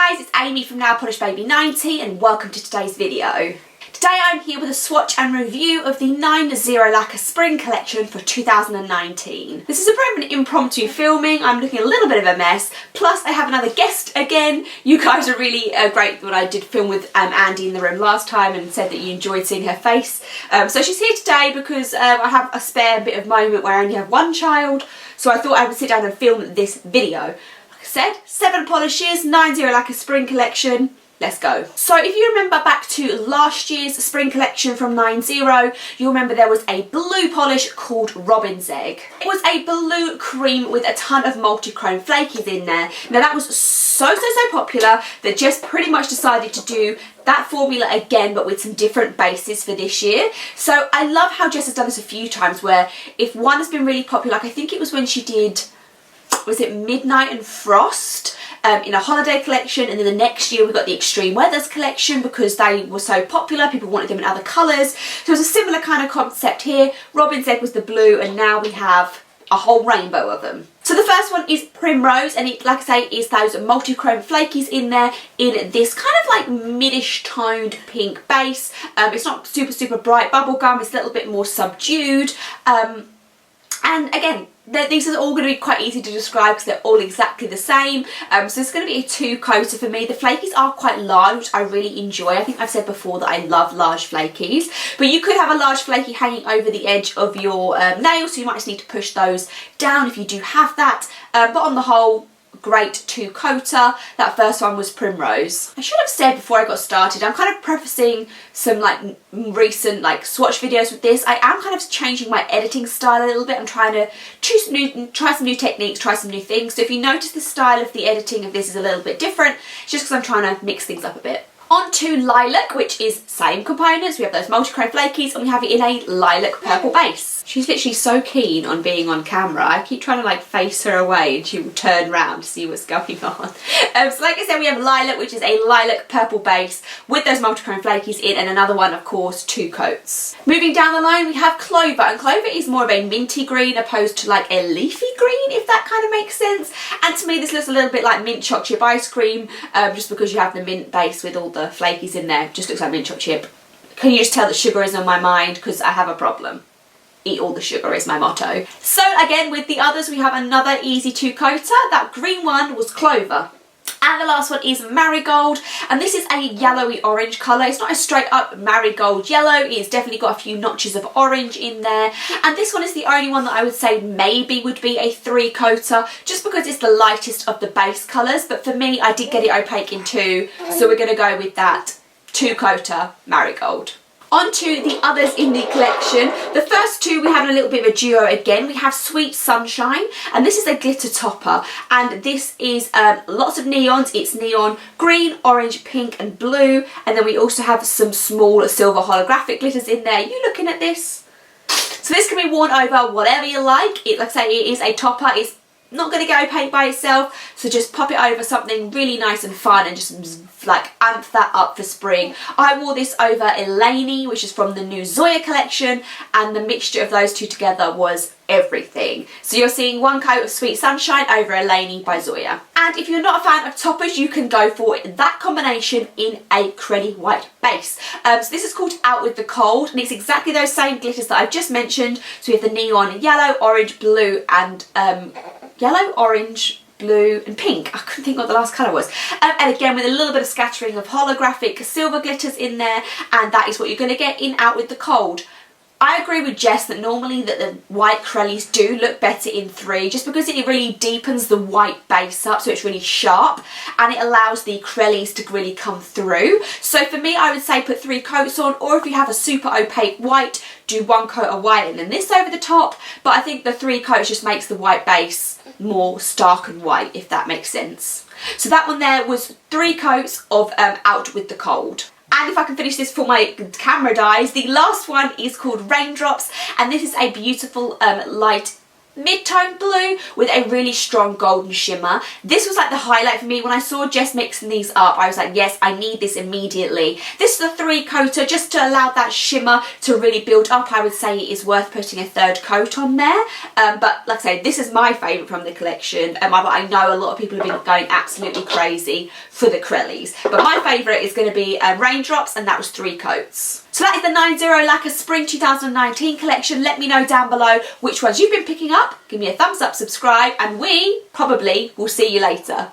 guys, it's Amy from Nail Polish Baby 90 and welcome to today's video. Today I'm here with a swatch and review of the 90 Lacquer Spring Collection for 2019. This is a bit of an impromptu filming. I'm looking a little bit of a mess, plus I have another guest again. You guys are really great when I did film with Andy in the room last time and said that you enjoyed seeing her face. So she's here today because I have a spare bit of moment where I only have one child, so I thought I would sit down and film this video. Said 7 polishes, 90 Lacquer Spring Collection. Let's go. So if you remember back to last year's spring collection from 90, you'll remember there was a blue polish called Robin's Egg. It was a blue cream with a ton of multi-chrome flakies in there. Now that was so popular that Jess pretty much decided to do that formula again, but with some different bases for this year. So I love how Jess has done this a few times, where if one has been really popular, like I think it was when she did, was it Midnight and Frost in a holiday collection, and then the next year we got the Extreme Weathers collection because they were so popular, people wanted them in other colours. So it was a similar kind of concept here. Robin's Egg was the blue, and now we have a whole rainbow of them. So the first one is Primrose, and it, like I say, is those multi-chrome flakies in there in this kind of like middish toned pink base. It's not super bright bubblegum, it's a little bit more subdued. And again, these are all going to be quite easy to describe because they're all exactly the same. So it's going to be a 2-coater for me. The flakies are quite large, which I really enjoy. I think I've said before that I love large flakies. But you could have a large flaky hanging over the edge of your nails, so you might just need to push those down if you do have that. But on the whole, great 2-coater. That first one was Primrose. I should have said before I got started, I'm kind of prefacing some like recent like swatch videos with this. I am kind of changing my editing style a little bit. I'm trying to try some new techniques, try some new things. So if you notice the style of the editing of this is a little bit different, it's just because I'm trying to mix things up a bit. On to Lilac, which is same components. We have those multi-chrome flakies and we have it in a lilac purple base. She's literally so keen on being on camera. I keep trying to like face her away and she will turn round to see what's going on. So like I said, we have Lilac, which is a lilac purple base with those multi-chrome flakies in, and another one, of course, 2 coats. Moving down the line, we have Clover, and Clover is more of a minty green opposed to like a leafy green, if that kind of makes sense. And to me, this looks a little bit like mint choc chip ice cream, just because you have the mint base with all the flakies in there. Just looks like mint choc chip. Can you just tell that sugar is on my mind? Because I have a problem. Eat all the sugar is my motto. So again, with the others, we have another easy 2-coater. That green one was Clover. And the last one is Marigold, and this is a yellowy orange colour. It's not a straight up marigold yellow, it's definitely got a few notches of orange in there. And this one is the only one that I would say maybe would be a 3-coater, just because it's the lightest of the base colours. But for me, I did get it opaque in 2, so we're going to go with that 2-coater Marigold. On to the others in the collection. The first 2 we have a little bit of a duo again. We have Sweet Sunshine, and this is a glitter topper, and this is lots of neons. It's neon green, orange, pink and blue, and then we also have some small silver holographic glitters in there. You looking at this? So this can be worn over whatever you like. Like I say, it is a topper. It's not going to go opaque by itself, so just pop it over something really nice and fun and just like amp that up for spring. I wore this over Eleni, which is from the new Zoya collection, and the mixture of those two together was everything. So you're seeing 1 coat of Sweet Sunshine over Eleni by Zoya. And if you're not a fan of toppers, you can go for that combination in a cruddy white base. So this is called Out With The Cold, and it's exactly those same glitters that I've just mentioned. So we have the neon yellow, orange, blue and yellow, orange, blue and pink. I couldn't think what the last colour was. And again, with a little bit of scattering of holographic silver glitters in there, and that is what you're going to get in Out With The Cold. I agree with Jess that normally that the white Crellies do look better in 3, just because it really deepens the white base up, so it's really sharp and it allows the Crellies to really come through. So for me, I would say put 3 coats on, or if you have a super opaque white, do 1 coat of white and then this over the top. But I think the 3 coats just makes the white base more stark and white, if that makes sense. So that one there was 3 coats of Out With The Cold. And if I can finish this before my camera dies, the last one is called Raindrops, and this is a beautiful light mid-tone blue with a really strong golden shimmer. This was like the highlight for me. When I saw Jess mixing these up, I was like, yes, I need this immediately. This is a 3-coater just to allow that shimmer to really build up. I would say it is worth putting a 3rd coat on there. But like I say, this is my favourite from the collection. I know a lot of people have been going absolutely crazy for the Crellies. But my favourite is going to be Raindrops, and that was 3 coats. So that is the 90 Lacquer Spring 2019 collection. Let me know down below which ones you've been picking up. Give me a thumbs up, subscribe, and we probably will see you later.